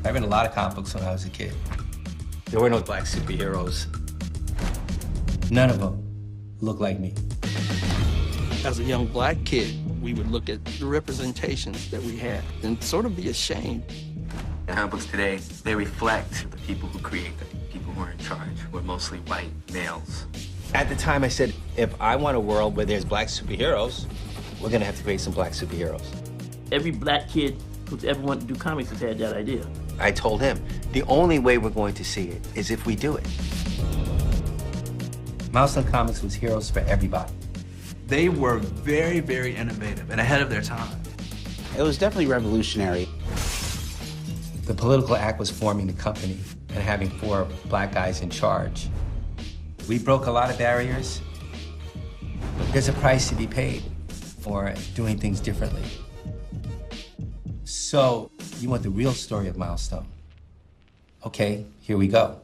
I read a lot of comic books when I was a kid. There were no black superheroes. None of them looked like me. As a young black kid, we would look at the representations that we had and sort of be ashamed. Comic books today, they reflect the people who create them, people who are in charge. We're mostly white males. At the time, I said, if I want a world where there's black superheroes, we're gonna have to create some black superheroes. Every black kid who's ever wanted to do comics has had that idea. I told him, the only way we're going to see it is if we do it. Milestone Comics was heroes for everybody. They were very, very innovative and ahead of their time. It was definitely revolutionary. The political act was forming the company and having 4 black guys in charge. We broke a lot of barriers. There's a price to be paid for doing things differently. So, you want the real story of Milestone? Okay, here we go.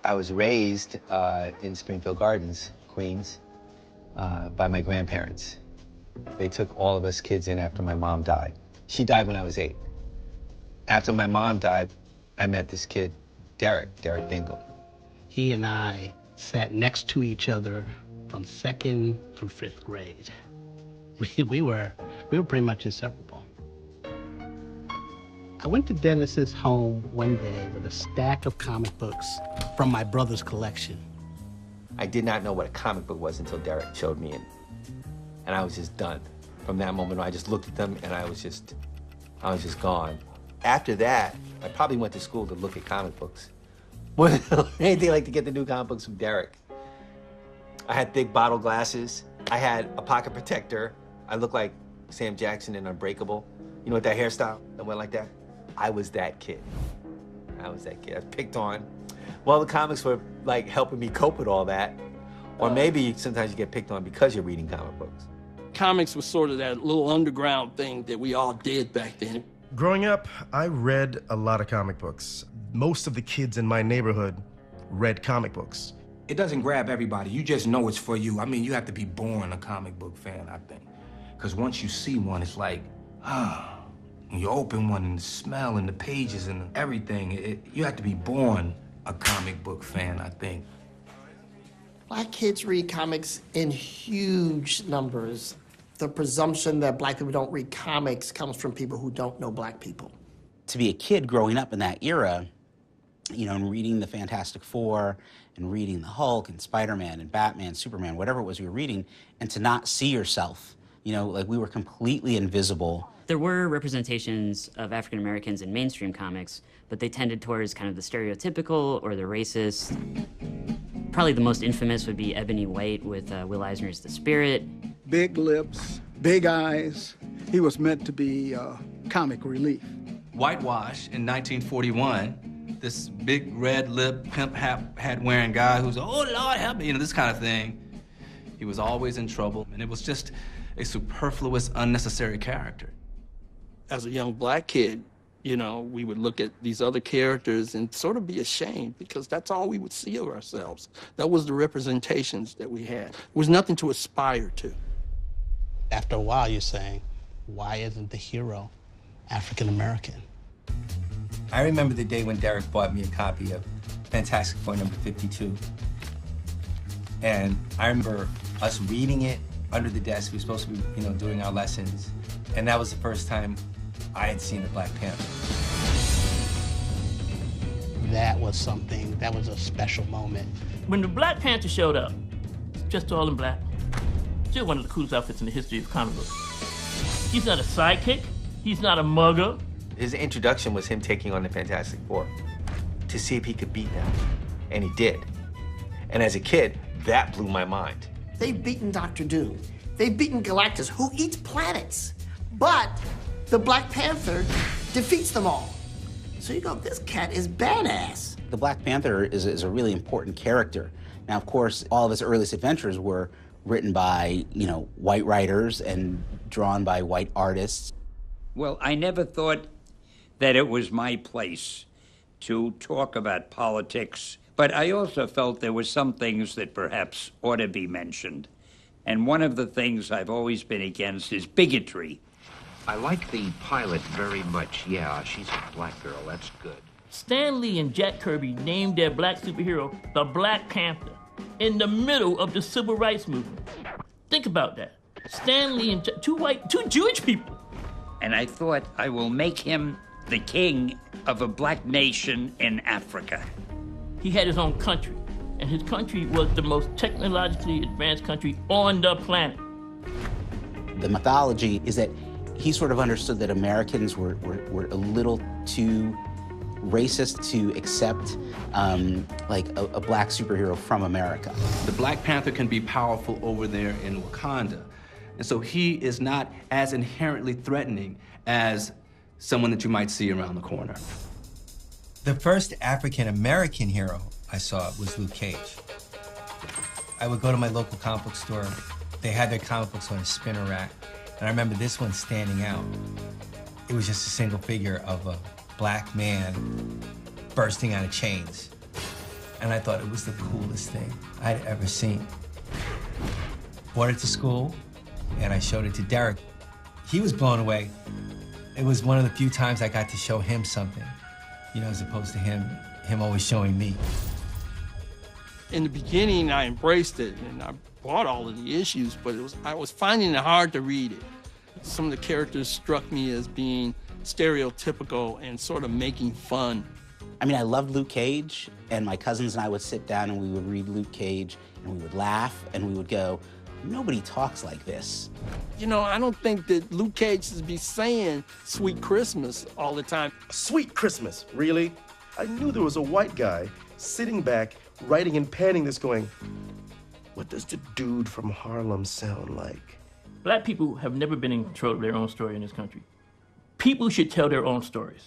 I was raised in Springfield Gardens, Queens, by my grandparents. They took all of us kids in after my mom died. She died when I was 8. After my mom died, I met this kid, Derek Bingle. He and I sat next to each other from 2nd through 5th grade. We were pretty much inseparable. I went to Dennis's home one day with a stack of comic books from my brother's collection. I did not know what a comic book was until Derek showed me it. And I was just done. From that moment on, I just looked at them and I was just gone. After that, I probably went to school to look at comic books. More than anything like to get the new comic books from Derek. I had thick bottle glasses. I had a pocket protector. I looked like Sam Jackson in Unbreakable. You know, with that hairstyle that went like that? I was that kid. I was picked on. Well, the comics were like helping me cope with all that. Or maybe sometimes you get picked on because you're reading comic books. Comics was sort of that little underground thing that we all did back then. Growing up, I read a lot of comic books. Most of the kids in my neighborhood read comic books. It doesn't grab everybody. You just know it's for you. I mean, you have to be born a comic book fan, I think. Because once you see one, it's like, when you open one and the smell and the pages and everything, you have to be born a comic book fan, I think. Black kids read comics in huge numbers. The presumption that black people don't read comics comes from people who don't know black people. To be a kid growing up in that era, you know, and reading the Fantastic Four and reading the Hulk and Spider-Man and Batman, Superman, whatever it was we were reading, and to not see yourself, you know, like we were completely invisible. There were representations of African Americans in mainstream comics, but they tended towards kind of the stereotypical or the racist. Probably the most infamous would be Ebony White with Will Eisner's The Spirit. Big lips, big eyes. He was meant to be comic relief. Whitewash in 1941, this big red lip, pimp hat wearing guy who's, oh Lord help me, you know, this kind of thing. He was always in trouble, and it was just a superfluous, unnecessary character. As a young black kid, you know, we would look at these other characters and sort of be ashamed because that's all we would see of ourselves. That was the representations that we had. There was nothing to aspire to. After a while, you're saying, why isn't the hero African American? I remember the day when Derek bought me a copy of Fantastic Four number 52. And I remember us reading it under the desk. We were supposed to be, you know, doing our lessons. And that was the first time I had seen the Black Panther. That was something, that was a special moment. When the Black Panther showed up, just all in black, still one of the coolest outfits in the history of comic books. He's not a sidekick. He's not a mugger. His introduction was him taking on the Fantastic Four to see if he could beat them. And he did. And as a kid, that blew my mind. They've beaten Dr. Doom. They've beaten Galactus, who eats planets. But the Black Panther defeats them all. So you go, this cat is badass. The Black Panther is a really important character. Now, of course, all of his earliest adventures were written by, white writers and drawn by white artists. Well, I never thought that it was my place to talk about politics, but I also felt there were some things that perhaps ought to be mentioned. And one of the things I've always been against is bigotry. I like the pilot very much. Yeah, she's a black girl. That's good. Stan Lee and Jack Kirby named their black superhero the Black Panther in the middle of the civil rights movement. Think about that. Stan Lee and two Jewish people. And I thought I will make him the king of a black nation in Africa. He had his own country, and his country was the most technologically advanced country on the planet. The mythology is that he sort of understood that Americans were a little too racist to accept a black superhero from America. The Black Panther can be powerful over there in Wakanda. And so he is not as inherently threatening as someone that you might see around the corner. The first African-American hero I saw was Luke Cage. I would go to my local comic book store. They had their comic books on a spinner rack. And I remember this one standing out. It was just a single figure of a black man bursting out of chains. And I thought it was the coolest thing I'd ever seen. Brought it to school, and I showed it to Derek. He was blown away. It was one of the few times I got to show him something, as opposed to him always showing me. In the beginning, I embraced it, and I bought all of the issues, but I was finding it hard to read it. Some of the characters struck me as being stereotypical and sort of making fun. I mean, I loved Luke Cage, and my cousins and I would sit down and we would read Luke Cage, and we would laugh, and we would go, nobody talks like this. I don't think that Luke Cage should be saying Sweet Christmas all the time. Sweet Christmas, really? I knew there was a white guy sitting back, writing and panning this going, what does the dude from Harlem sound like? Black people have never been in control of their own story in this country. People should tell their own stories.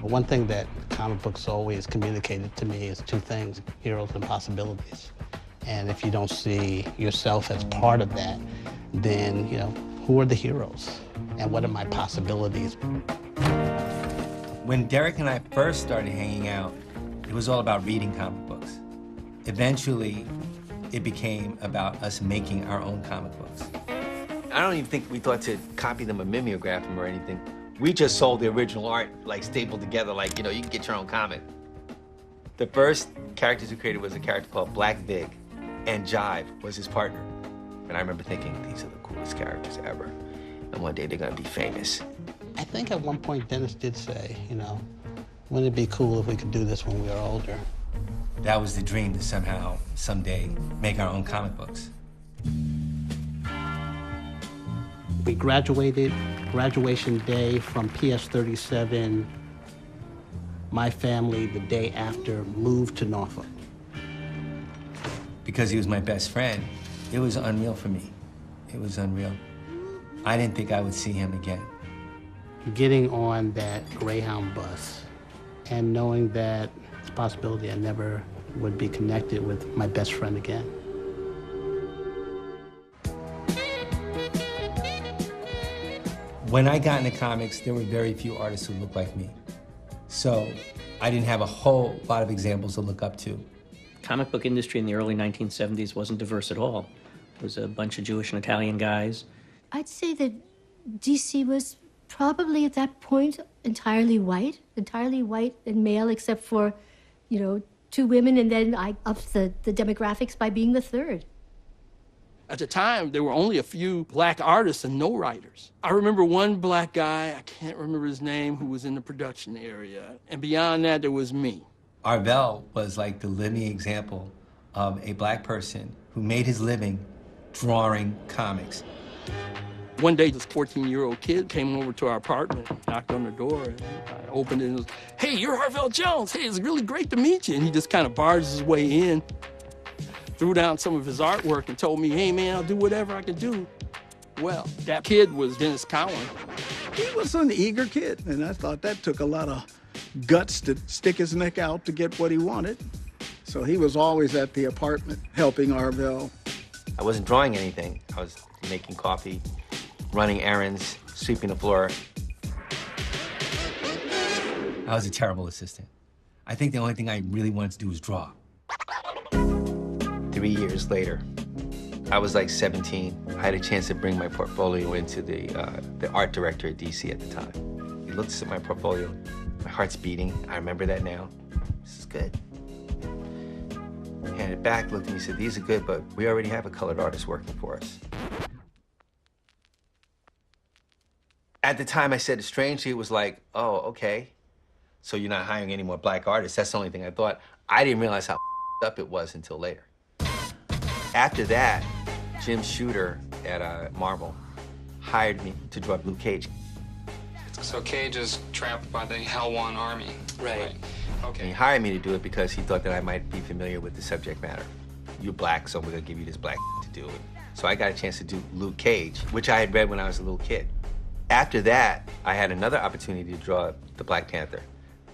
One thing that comic books always communicated to me is two things, heroes and possibilities. And if you don't see yourself as part of that, then, who are the heroes? And what are my possibilities? When Derek and I first started hanging out, it was all about reading comic books. Eventually, it became about us making our own comic books. I don't even think we thought to copy them or mimeograph them or anything. We just sold the original art, stapled together, you can get your own comic. The first characters we created was a character called Black Vig, and Jive was his partner. And I remember thinking, these are the coolest characters ever. And one day they're gonna be famous. I think at one point Dennis did say, wouldn't it be cool if we could do this when we were older? That was the dream, to somehow, someday, make our own comic books. We graduated, graduation day from PS-37. My family, the day after, moved to Norfolk. Because he was my best friend, it was unreal for me. It was unreal. I didn't think I would see him again. Getting on that Greyhound bus and knowing that it's a possibility I never would be connected with my best friend again. When I got into comics, there were very few artists who looked like me. So I didn't have a whole lot of examples to look up to. Comic book industry in the early 1970s wasn't diverse at all. It was a bunch of Jewish and Italian guys. I'd say that DC was probably at that point entirely white and male, except for, two women, and then I upped the demographics by being the third. At the time, there were only a few black artists and no writers. I remember one black guy, I can't remember his name, who was in the production area. And beyond that, there was me. Arvell was like the living example of a black person who made his living drawing comics. One day, this 14-year-old kid came over to our apartment, knocked on the door, and I opened it and was, hey, you're Arvell Jones. Hey, it's really great to meet you. And he just kind of barged his way in, threw down some of his artwork and told me, hey, man, I'll do whatever I can do. well. That kid was Dennis Cowan. He was an eager kid, and I thought that took a lot of guts to stick his neck out to get what he wanted. So he was always at the apartment helping Arvell. I wasn't drawing anything. I was making coffee, running errands, sweeping the floor. I was a terrible assistant. I think the only thing I really wanted to do was draw. 3 years later, I was like 17. I had a chance to bring my portfolio into the art director at DC at the time. He looks at my portfolio. My heart's beating. I remember that now. This is good. Handed it back, looked at me, said, these are good, but we already have a colored artist working for us. At the time, I said it strangely, it was like, oh, okay. So you're not hiring any more black artists. That's the only thing I thought. I didn't realize how up it was until later. After that, Jim Shooter at Marvel hired me to draw Luke Cage. So Cage is trapped by the Hell-One army. Right. And he hired me to do it because he thought that I might be familiar with the subject matter. You're black, so we're gonna give you this black to do it. So I got a chance to do Luke Cage, which I had read when I was a little kid. After that, I had another opportunity to draw the Black Panther.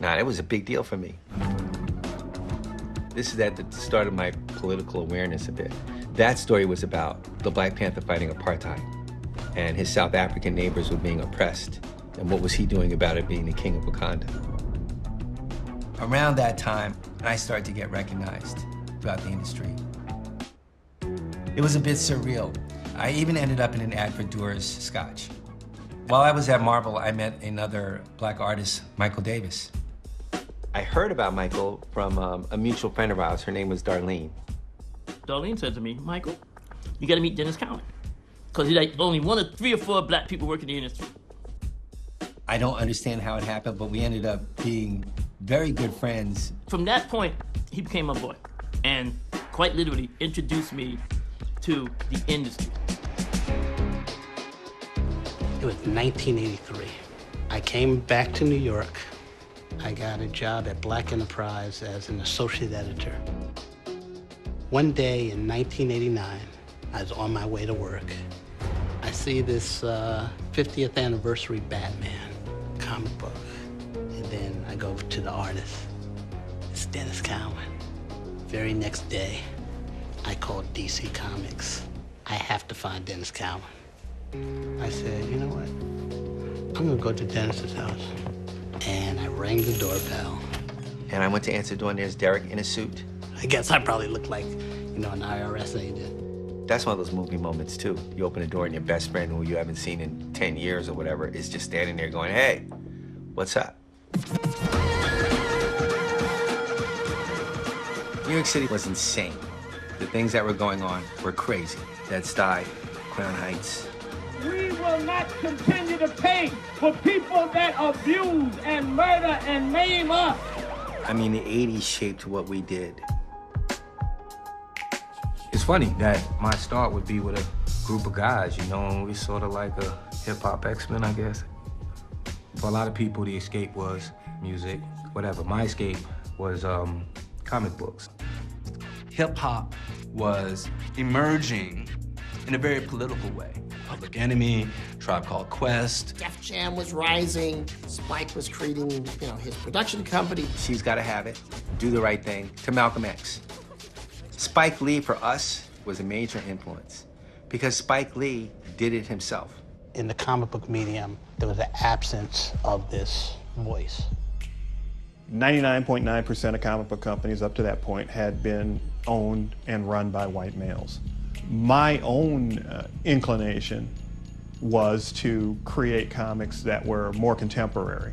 Now, it was a big deal for me. This is at the start of my political awareness a bit. That story was about the Black Panther fighting apartheid, and his South African neighbors were being oppressed, and what was he doing about it, being the king of Wakanda? Around that time, I started to get recognized throughout the industry. It was a bit surreal. I even ended up in an ad for Dewar's Scotch. While I was at Marvel, I met another black artist, Michael Davis. I heard about Michael from a mutual friend of ours. Her name was Darlene. Darlene said to me, Michael, you gotta meet Dennis Cowan. Because he's like only one of 3 or 4 black people working in the industry. I don't understand how it happened, but we ended up being very good friends. From that point, he became my boy and quite literally introduced me to the industry. It was 1983. I came back to New York. I got a job at Black Enterprise as an associate editor. One day in 1989, I was on my way to work. I see this 50th anniversary Batman comic book. And then I go to the artist. It's Dennis Cowan. Very next day, I called DC Comics. I have to find Dennis Cowan. I said, you know what? I'm gonna go to Dennis's house. And I rang the doorbell. And I went to answer the door, and there's Derek in a suit. I guess I probably looked like, you know, an IRS agent. That's one of those movie moments, too. You open the door, and your best friend, who you haven't seen in 10 years or whatever, is just standing there going, hey, what's up? New York City was insane. The things that were going on were crazy. Bed-Stuy, Crown Heights. We will not continue to pay for people that abuse and murder and maim us. I mean, the 80s shaped what we did. It's funny that my start would be with a group of guys, you know, and we sort of like a hip-hop X-Men, I guess. For a lot of people, the escape was music, whatever. My escape was comic books. Hip-hop was emerging in a very political way. Public Enemy, Tribe Called Quest. Def Jam was rising. Spike was creating, you know, his production company. She's Gotta Have It, Do the Right Thing, to Malcolm X. Spike Lee, for us, was a major influence because Spike Lee did it himself. In the comic book medium, there was an absence of this voice. 99.9% of comic book companies up to that point had been owned and run by white males. My own inclination was to create comics that were more contemporary.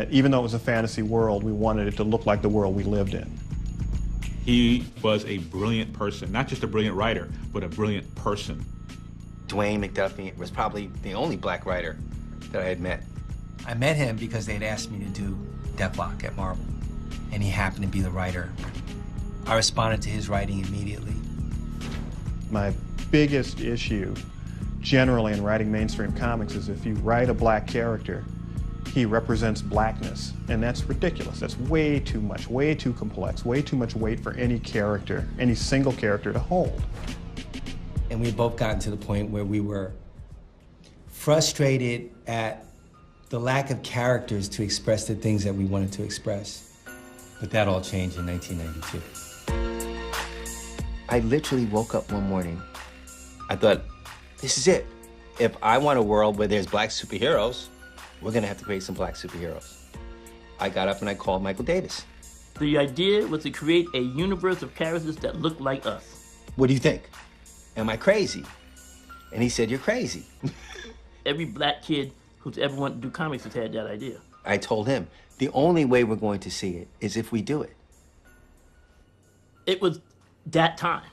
Even though it was a fantasy world, we wanted it to look like the world we lived in. He was a brilliant person, not just a brilliant writer, but a brilliant person. Dwayne McDuffie was probably the only black writer that I had met. I met him because they'd asked me to do Deathlock at Marvel, and he happened to be the writer. I responded to his writing immediately. My biggest issue generally in writing mainstream comics is if you write a black character, he represents blackness, and that's ridiculous. That's way too much, way too complex, way too much weight for any character, any single character to hold. And we had both gotten to the point where we were frustrated at the lack of characters to express the things that we wanted to express. But that all changed in 1992. I literally woke up one morning. I thought, this is it. If I want a world where there's black superheroes, we're gonna have to create some black superheroes. I got up and I called Michael Davis. The idea was to create a universe of characters that looked like us. What do you think? Am I crazy? And he said, you're crazy. Every black kid who's ever wanted to do comics has had that idea. I told him, the only way we're going to see it is if we do it. It was that time.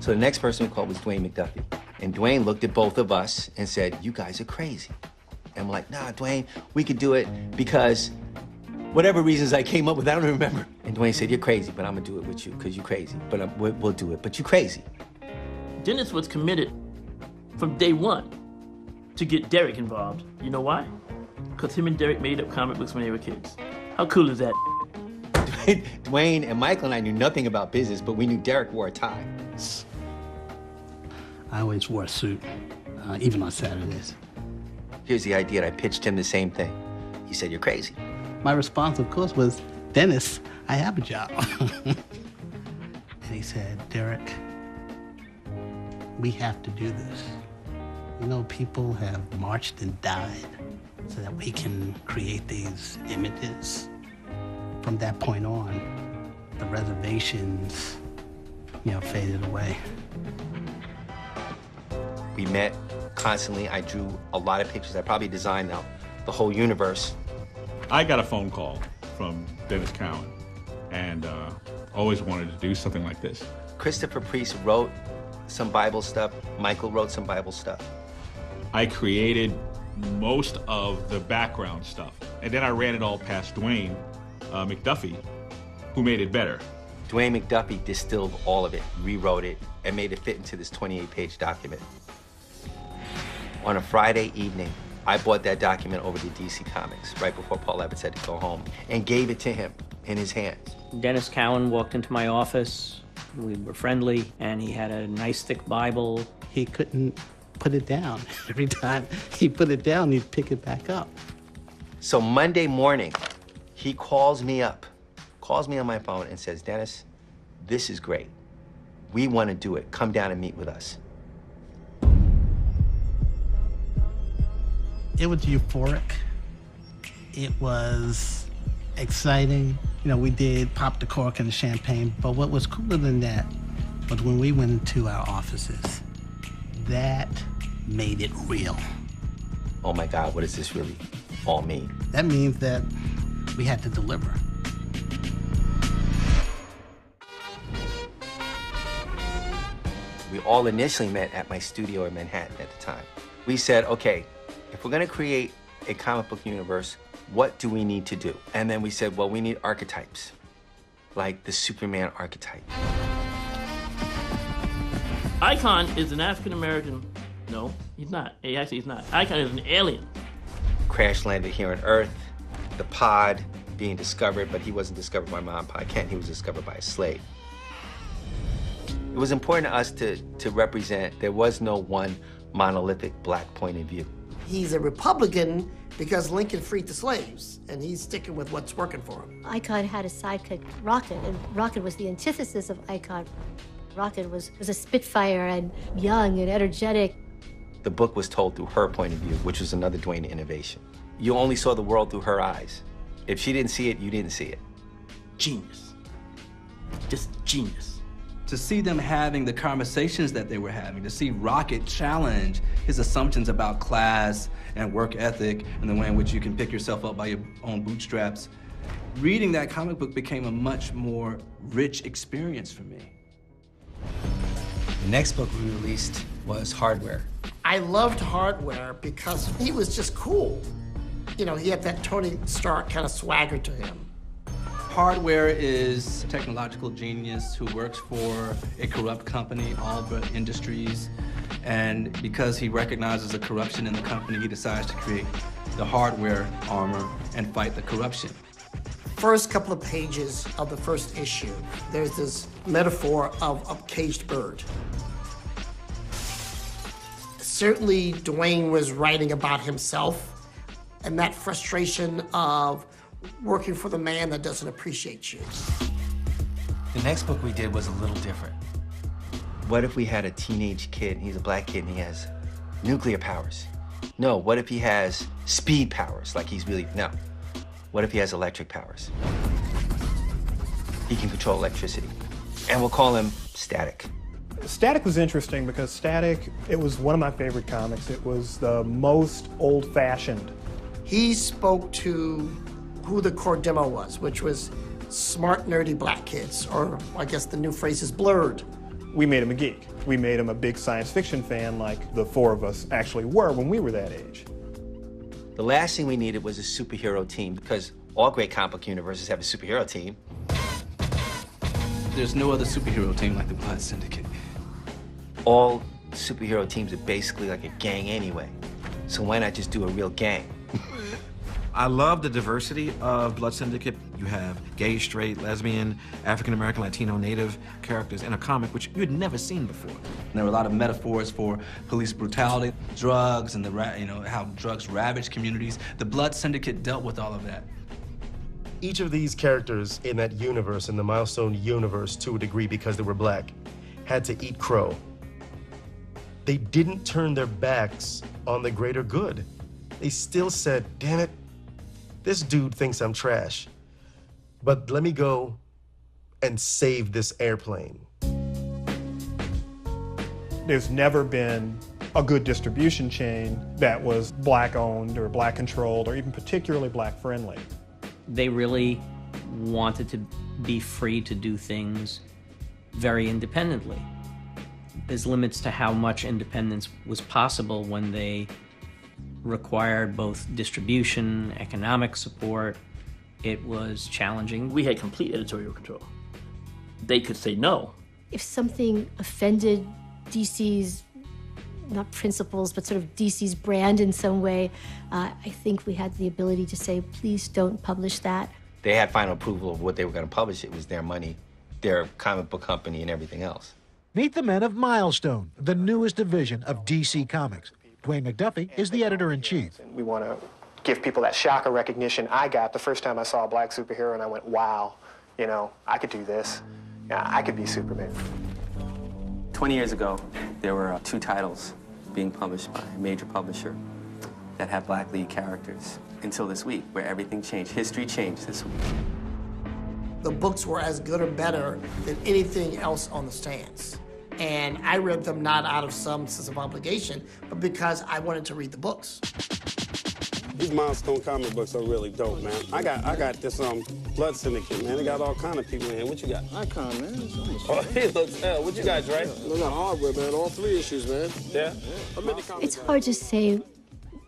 So the next person we called was Dwayne McDuffie. And Dwayne looked at both of us and said, you guys are crazy. And I'm like, nah, Dwayne, we could do it because whatever reasons I came up with, I don't remember. And Dwayne said, you're crazy, but I'm gonna do it with you because you're crazy. But we'll do it, but you're crazy. Dennis was committed from day one to get Derek involved. You know why? Because him and Derek made up comic books when they were kids. How cool is that? Dwayne and Michael and I knew nothing about business, but we knew Derek wore a tie. I always wore a suit, even on Saturdays. Here's the idea, and I pitched him the same thing. He said, you're crazy. My response, of course, was, Dennis, I have a job. And he said, Derek, we have to do this. You know, people have marched and died so that we can create these images. From that point on, the reservations, faded away. We met constantly. I drew a lot of pictures. I probably designed the whole universe. I got a phone call from Dennis Cowan and always wanted to do something like this. Christopher Priest wrote some Bible stuff. Michael wrote some Bible stuff. I created most of the background stuff. And then I ran it all past Dwayne McDuffie, who made it better. Dwayne McDuffie distilled all of it, rewrote it, and made it fit into this 28-page document. On a Friday evening, I brought that document over to DC Comics right before Paul Levitz had to go home and gave it to him in his hands. Dennis Cowan walked into my office. We were friendly, and he had a nice thick Bible. He couldn't put it down. Every time he put it down, he'd pick it back up. So Monday morning, he calls me on my phone and says, Dennis, this is great. We want to do it. Come down and meet with us. It was euphoric. It was exciting. We did pop the cork and the champagne, but what was cooler than that was when we went into our offices. That made it real. Oh my God, what does this really all mean? That means that we had to deliver. We all initially met at my studio in Manhattan at the time. We said, okay, if we're gonna create a comic book universe, what do we need to do? And then we said, well, we need archetypes, like the Superman archetype. Icon is an African-American. No, he's not. He's not. Icon is an alien. Crash landed here on Earth, the pod being discovered, but he wasn't discovered by Mom and Pa Kent, he was discovered by a slave. It was important to us to represent, there was no one monolithic black point of view. He's a Republican because Lincoln freed the slaves, and he's sticking with what's working for him. Icon had a sidekick, Rocket, and Rocket was the antithesis of Icon. Rocket was a Spitfire and young and energetic. The book was told through her point of view, which was another Dwayne innovation. You only saw the world through her eyes. If she didn't see it, you didn't see it. Genius. Just genius. To see them having the conversations that they were having, to see Rocket challenge his assumptions about class and work ethic and the way in which you can pick yourself up by your own bootstraps, reading that comic book became a much more rich experience for me. The next book we released was Hardware. I loved Hardware because he was just cool. He had that Tony Stark kind of swagger to him. Hardware is a technological genius who works for a corrupt company, Alba Industries, and because he recognizes the corruption in the company, he decides to create the hardware armor and fight the corruption. First couple of pages of the first issue, there's this metaphor of a caged bird. Certainly, Dwayne was writing about himself and that frustration of working for the man that doesn't appreciate you. The next book we did was a little different. What if we had a teenage kid, and he's a black kid, and he has nuclear powers? No, what if he has speed powers, like he's really, no. What if he has electric powers? He can control electricity. And we'll call him Static. Static was interesting because Static, it was one of my favorite comics. It was the most old-fashioned. He spoke to who the core demo was, which was smart, nerdy black kids, or I guess the new phrase is blurred. We made him a geek. We made him a big science fiction fan like the four of us actually were when we were that age. The last thing we needed was a superhero team because all great comic book universes have a superhero team. There's no other superhero team like the Blood Syndicate. All superhero teams are basically like a gang anyway. So why not just do a real gang? I love the diversity of Blood Syndicate. You have gay, straight, lesbian, African-American, Latino, Native characters in a comic which you had never seen before. And there were a lot of metaphors for police brutality, drugs, and how drugs ravage communities. The Blood Syndicate dealt with all of that. Each of these characters in that universe, in the Milestone universe, to a degree because they were black, had to eat crow. They didn't turn their backs on the greater good. They still said, damn it, this dude thinks I'm trash, but let me go and save this airplane. There's never been a good distribution chain that was black-owned or black-controlled or even particularly black-friendly. They really wanted to be free to do things very independently. There's limits to how much independence was possible when they required both distribution, economic support. It was challenging. We had complete editorial control. They could say no. If something offended DC's, not principles, but sort of DC's brand in some way, I think we had the ability to say, please don't publish that. They had final approval of what they were going to publish. It was their money, their comic book company, and everything else. Meet the men of Milestone, the newest division of DC Comics. Dwayne McDuffie is the editor-in-chief. We want to give people that shock of recognition I got the first time I saw a black superhero, and I went, wow, I could do this. Yeah, I could be Superman. 20 years ago, there were 2 titles being published by a major publisher that had black lead characters until this week, where everything changed. History changed this week. The books were as good or better than anything else on the stands. And I read them not out of some sense of obligation, but because I wanted to read the books. These Milestone comic books are really dope, man. I got this Blood Syndicate, man. They got all kind of people in here. What you got? Icon, man. Oh, hey, look, what you got, Dre? We got hardware, man. All 3 issues, man. Yeah? It's hard to say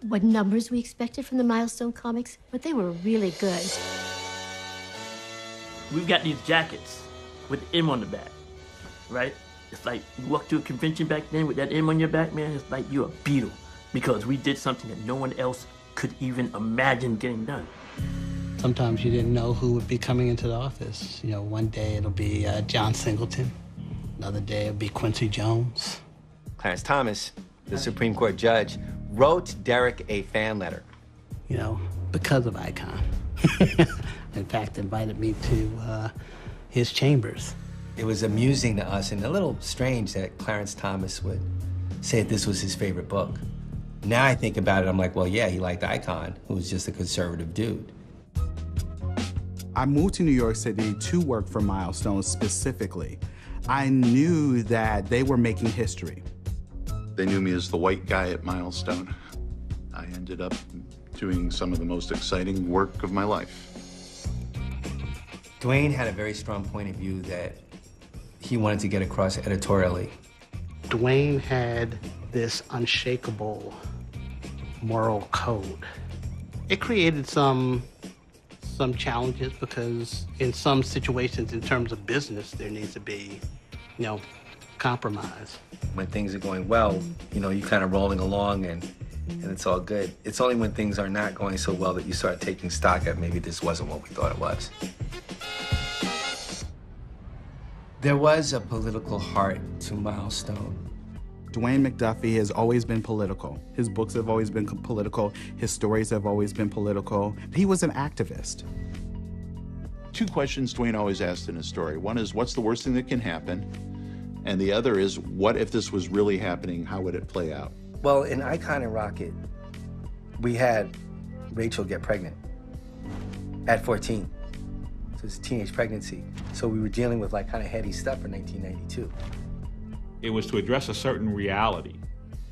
what numbers we expected from the Milestone comics, but they were really good. We've got these jackets with M on the back, right? It's like you walk to a convention back then with that M on your back, man, it's like you're a Beatle because we did something that no one else could even imagine getting done. Sometimes you didn't know who would be coming into the office. One day it'll be John Singleton. Another day it'll be Quincy Jones. Clarence Thomas, the Supreme Court judge, wrote Derek a fan letter. Because of Icon. In fact, invited me to his chambers. It was amusing to us and a little strange that Clarence Thomas would say that this was his favorite book. Now I think about it, I'm like, well, yeah, he liked Icon, who was just a conservative dude. I moved to New York City to work for Milestone specifically. I knew that they were making history. They knew me as the white guy at Milestone. I ended up doing some of the most exciting work of my life. Dwayne had a very strong point of view that he wanted to get across editorially. Dwayne had this unshakable moral code. It created some challenges because in some situations in terms of business, there needs to be, compromise. When things are going well, you're kind of rolling along and it's all good. It's only when things are not going so well that you start taking stock of maybe this wasn't what we thought it was. There was a political heart to Milestone. Dwayne McDuffie has always been political. His books have always been political. His stories have always been political. He was an activist. Two questions Dwayne always asked in his story. One is, what's the worst thing that can happen? And the other is, what if this was really happening? How would it play out? Well, in Icon and Rocket, we had Rachel get pregnant at 14. So it was a teenage pregnancy. So we were dealing with like kind of heady stuff in 1992. It was to address a certain reality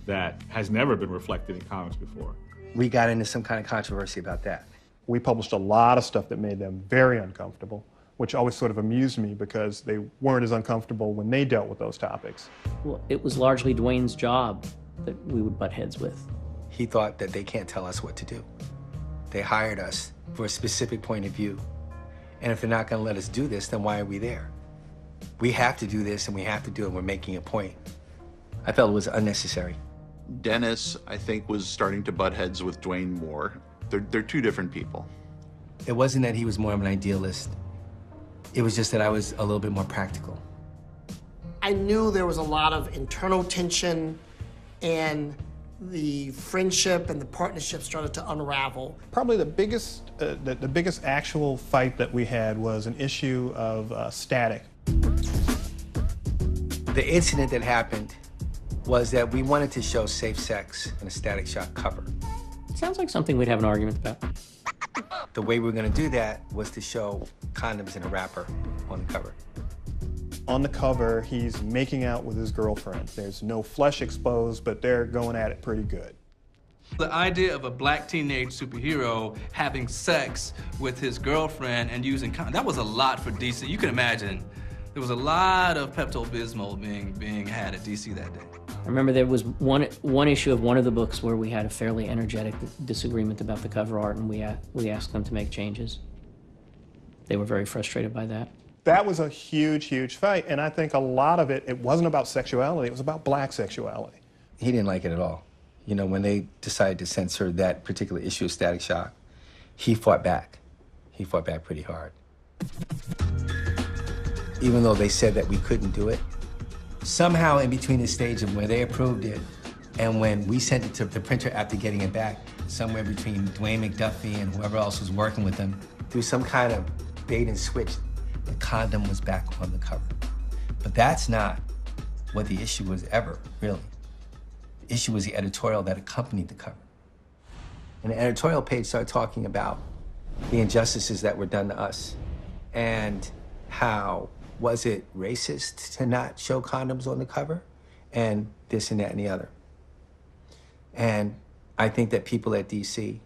that has never been reflected in comics before. We got into some kind of controversy about that. We published a lot of stuff that made them very uncomfortable, which always sort of amused me because they weren't as uncomfortable when they dealt with those topics. Well, it was largely Dwayne's job that we would butt heads with. He thought that they can't tell us what to do. They hired us for a specific point of view. And if they're not gonna let us do this, then why are we there? We have to do this and we have to do it, and we're making a point. I felt it was unnecessary. Dennis, I think, was starting to butt heads with Dwayne more. They're two different people. It wasn't that he was more of an idealist. It was just that I was a little bit more practical. I knew there was a lot of internal tension, and the friendship and the partnership started to unravel. Probably the biggest actual fight that we had was an issue of static. The incident that happened was that we wanted to show safe sex in a Static Shock cover. Sounds like something we'd have an argument about. The way we were gonna do that was to show condoms in a wrapper on the cover. On the cover, he's making out with his girlfriend. There's no flesh exposed, but they're going at it pretty good. The idea of a black teenage superhero having sex with his girlfriend and using condoms, that was a lot for DC. You can imagine there was a lot of Pepto-Bismol being had at DC that day. I remember there was one issue of one of the books where we had a fairly energetic disagreement about the cover art, and we asked them to make changes. They were very frustrated by that. That was a huge, huge fight, and I think a lot of it wasn't about sexuality, it was about black sexuality. He didn't like it at all. You know, when they decided to censor that particular issue of Static Shock, he fought back. He fought back pretty hard. Even though they said that we couldn't do it, somehow in between the stage of where they approved it and when we sent it to the printer after getting it back, somewhere between Dwayne McDuffie and whoever else was working with them, through some kind of bait and switch, the condom was back on the cover. But that's not what the issue was ever, really. The issue was the editorial that accompanied the cover. And the editorial page started talking about the injustices that were done to us and how was it racist to not show condoms on the cover? And this and that and the other. And I think that people at DC,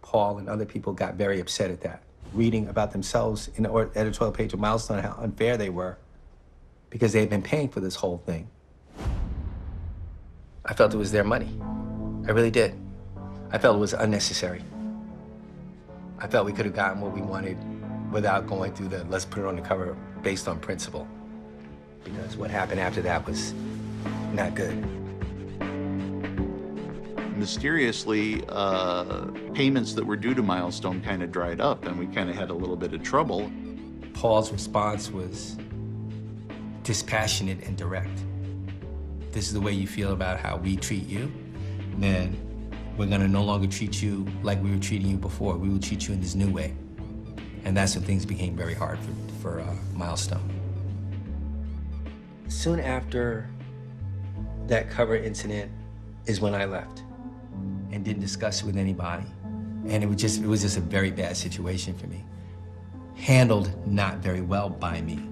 Paul and other people, got very upset at that, reading about themselves in the editorial page of Milestone, how unfair they were because they had been paying for this whole thing. I felt it was their money. I really did. I felt it was unnecessary. I felt we could have gotten what we wanted without going through the let's put it on the cover based on principle. Because what happened after that was not good. Mysteriously, payments that were due to Milestone kind of dried up, and we kind of had a little bit of trouble. Paul's response was dispassionate and direct. This is the way you feel about how we treat you, then we're gonna no longer treat you like we were treating you before. We will treat you in this new way. And that's when things became very hard for Milestone. Soon after that cover incident is when I left and didn't discuss it with anybody. And it was just a very bad situation for me. Handled not very well by me.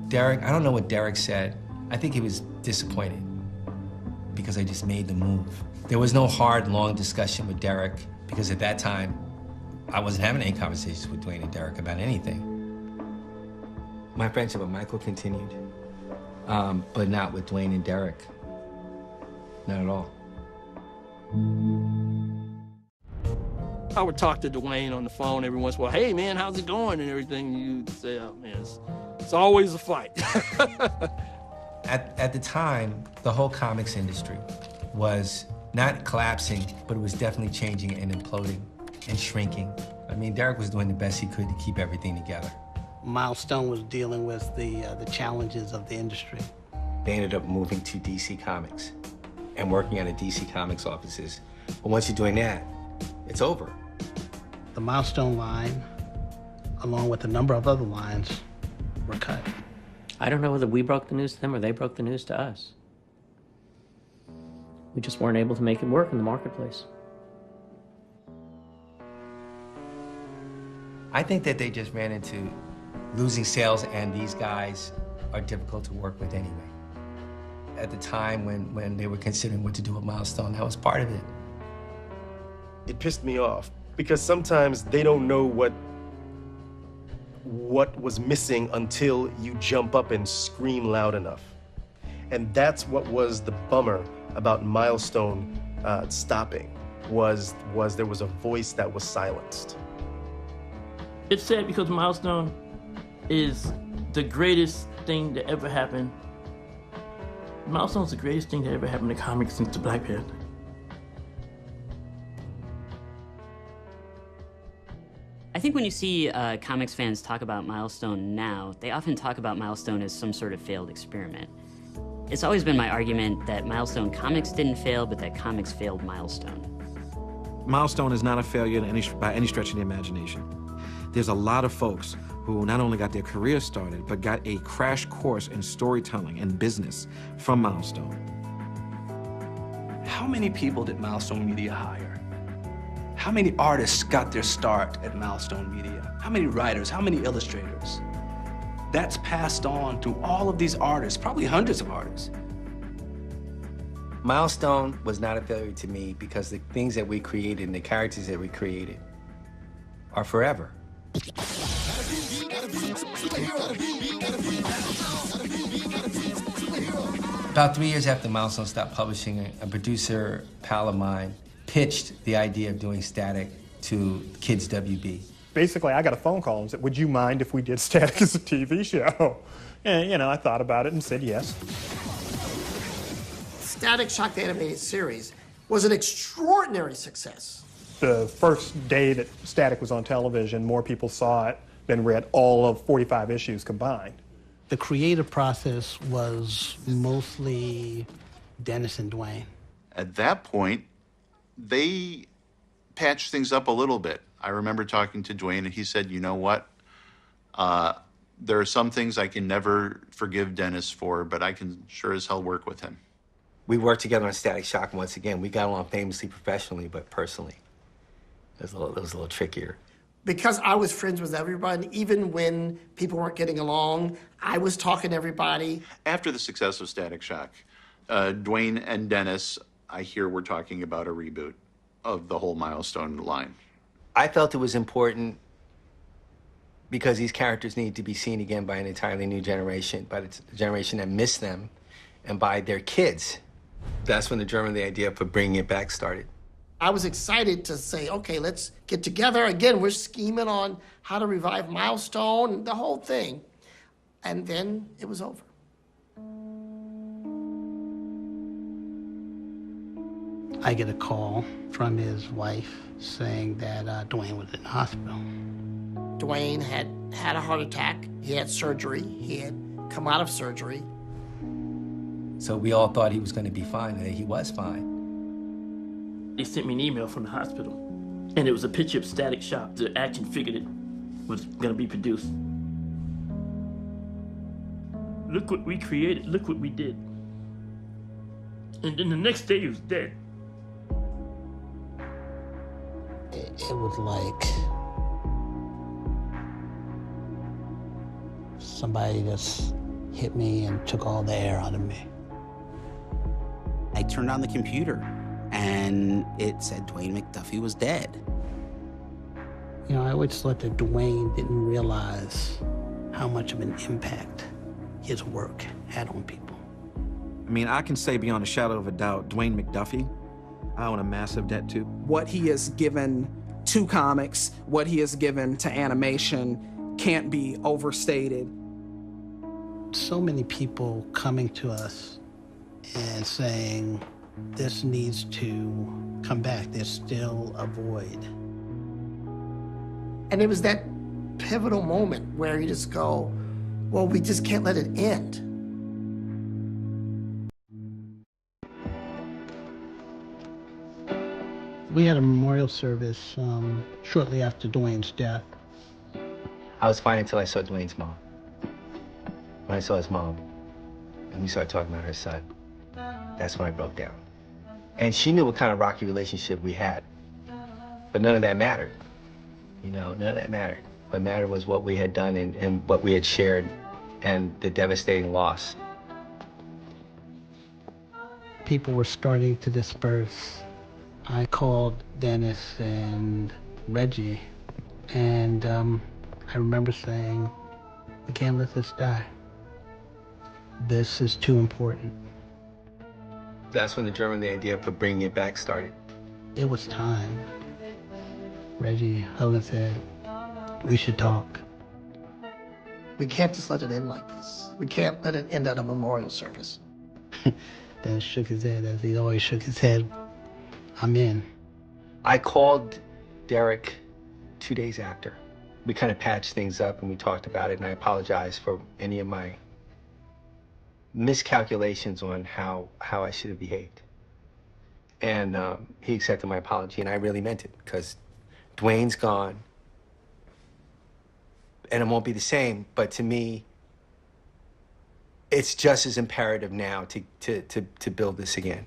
Derek, I don't know what Derek said. I think he was disappointed because I just made the move. There was no hard, long discussion with Derek because at that time, I wasn't having any conversations with Dwayne and Derek about anything. My friendship with Michael continued, but not with Dwayne and Derek. Not at all. I would talk to Dwayne on the phone every once in a while. Hey, man, how's it going and everything? You'd say, oh, man, it's always a fight. At the time, the whole comics industry was not collapsing, but it was definitely changing and imploding and shrinking. I mean, Derek was doing the best he could to keep everything together. Milestone was dealing with the challenges of the industry. they ended up moving to DC Comics and working out of DC Comics offices. But once you're doing that, it's over. The Milestone line, along with a number of other lines, were cut. I don't know whether we broke the news to them or they broke the news to us. We just weren't able to make it work in the marketplace. I think that they just ran into losing sales, and these guys are difficult to work with anyway. At the time when they were considering what to do with Milestone, that was part of it. It pissed me off because sometimes they don't know what was missing until you jump up and scream loud enough. And that's what was the bummer about Milestone stopping, was there was a voice that was silenced. It's sad because Milestone is the greatest thing that ever happened. Milestone's the greatest thing that ever happened to comics since the Black Panther. I think when you see comics fans talk about Milestone now, they often talk about Milestone as some sort of failed experiment. It's always been my argument that Milestone Comics didn't fail, but that comics failed Milestone. Milestone is not a failure by any stretch of the imagination. There's a lot of folks who not only got their career started, but got a crash course in storytelling and business from Milestone. How many people did Milestone Media hire? How many artists got their start at Milestone Media? How many writers? How many illustrators? That's passed on to all of these artists, probably hundreds of artists. Milestone was not a failure to me because the things that we created and the characters that we created are forever. About 3 years after Milestone stopped publishing, a producer pal of mine pitched the idea of doing Static to Kids WB. Basically, I got a phone call and said, would you mind if we did Static as a TV show? And, you know, I thought about it and said yes. Static Shock, the animated series, was an extraordinary success. The first day that Static was on television, more people saw it than read all of 45 issues combined. The creative process was mostly Dennis and Dwayne. At that point, they patched things up a little bit. I remember talking to Dwayne, and he said, you know what? There are some things I can never forgive Dennis for, but I can sure as hell work with him. We worked together on Static Shock once again. We got along famously professionally, but personally, it was a little trickier. Because I was friends with everybody, even when people weren't getting along, I was talking to everybody. After the success of Static Shock, Dwayne and Dennis, I hear, were talking about a reboot of the whole Milestone line. I felt it was important because these characters need to be seen again by an entirely new generation, by the generation that missed them, and by their kids. That's when the germ of the idea for bringing it back started. I was excited to say, okay, let's get together. Again, we're scheming on how to revive Milestone, the whole thing. And then it was over. I get a call from his wife saying that Dwayne was in the hospital. Dwayne had a heart attack. He had surgery. He had come out of surgery. So we all thought he was going to be fine, and he was fine. They sent me an email from the hospital, and it was a picture of Static Shock, the action figure that was going to be produced. Look what we created, look what we did. And then the next day he was dead. It was like somebody just hit me and took all the air out of me. I turned on the computer and it said Dwayne McDuffie was dead. You know, I always thought that Dwayne didn't realize how much of an impact his work had on people. I mean, I can say beyond a shadow of a doubt, Dwayne McDuffie, I own a massive debt to. What he has given to comics, what he has given to animation can't be overstated. So many people coming to us and saying, this needs to come back. There's still a void. And it was that pivotal moment where you just go, well, we just can't let it end. We had a memorial service shortly after Dwayne's death. I was fine until I saw Dwayne's mom. When I saw his mom, and we started talking about her son, that's when I broke down. And she knew what kind of rocky relationship we had. But none of that mattered. You know, none of that mattered. What mattered was what we had done and what we had shared and the devastating loss. People were starting to disperse. I called Dennis and Reggie, and I remember saying, we can't let this die. This is too important. That's when the idea for bringing it back started. It was time. Reggie Hudlin said, we should talk. We can't just let it end like this. We can't let it end at a memorial service. Dennis shook his head, as he always shook his head. I'm in. I called Derek 2 days after. We kind of patched things up and we talked about it, and I apologized for any of my miscalculations on how I should have behaved. And he accepted my apology, and I really meant it, because Dwayne's gone, and it won't be the same, but to me, it's just as imperative now to build this again.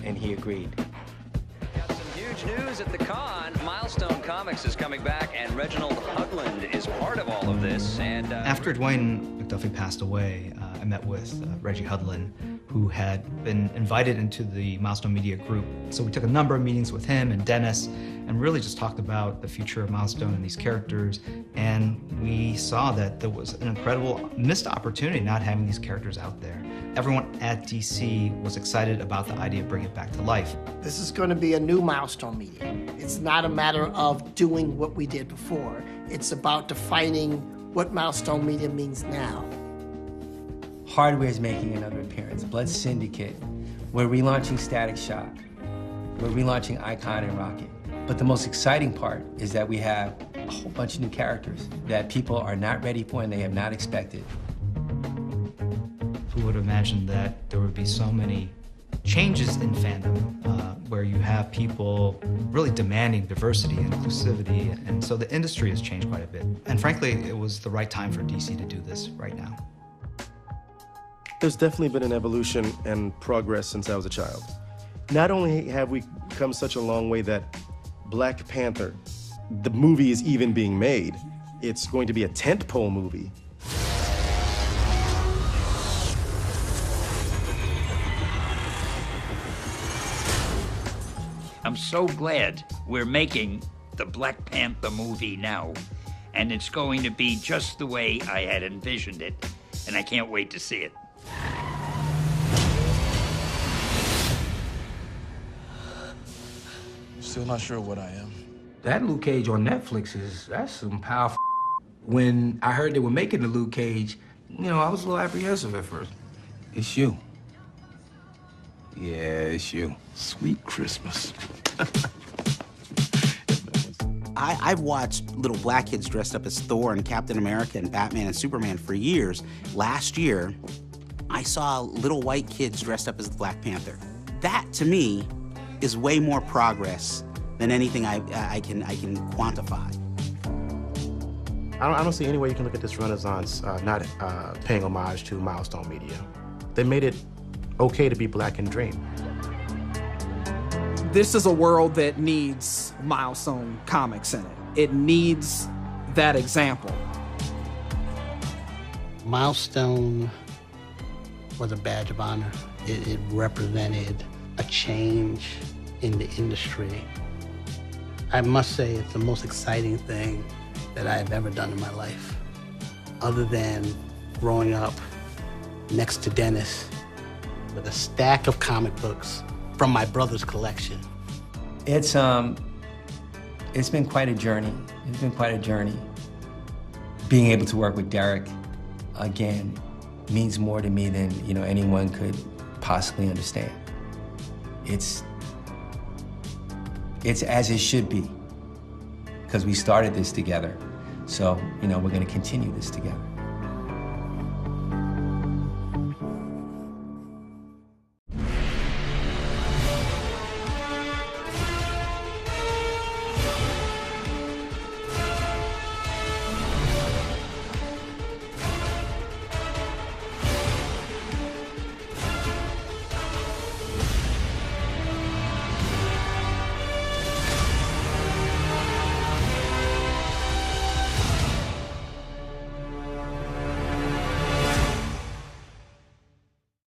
And he agreed. Got some huge news at the con. Milestone Comics is coming back, and Reginald Hudlin is part of all of this. And after Dwayne McDuffie passed away, I met with Reggie Hudlin, who had been invited into the Milestone Media group. So we took a number of meetings with him and Dennis, and really just talked about the future of Milestone and these characters. And we saw that there was an incredible missed opportunity not having these characters out there. Everyone at DC was excited about the idea of bringing it back to life. This is going to be a new Milestone Media. It's not a matter of doing what we did before. It's about defining what Milestone Media means now. Hardware is making another appearance. Blood Syndicate. We're relaunching Static Shock. We're relaunching Icon and Rocket. But the most exciting part is that we have a whole bunch of new characters that people are not ready for and they have not expected. Who would have imagined that there would be so many changes in fandom, where you have people really demanding diversity and inclusivity, and so the industry has changed quite a bit. And frankly, it was the right time for DC to do this right now. There's definitely been an evolution and progress since I was a child. Not only have we come such a long way that Black Panther, the movie, is even being made, it's going to be a tentpole movie. I'm so glad we're making the Black Panther movie now, and it's going to be just the way I had envisioned it, and I can't wait to see it. Still not sure what I am. That Luke Cage on Netflix that's some powerful. When I heard they were making the Luke Cage, I was a little apprehensive at first. It's you. Yeah, it's you. Sweet Christmas. I've watched little black kids dressed up as Thor and Captain America and Batman and Superman for years. Last year, I saw little white kids dressed up as the Black Panther. That, to me, is way more progress than anything I can quantify. I don't see any way you can look at this Renaissance not paying homage to Milestone Media. They made it okay to be black and dream. This is a world that needs Milestone Comics in it. It needs that example. Milestone was a badge of honor. It represented a change in the industry. I must say it's the most exciting thing that I have ever done in my life, other than growing up next to Dennis with a stack of comic books from my brother's collection. It's been quite a journey. It's been quite a journey. Being able to work with Derek again means more to me than anyone could possibly understand. It's as it should be, because we started this together. So we're going to continue this together.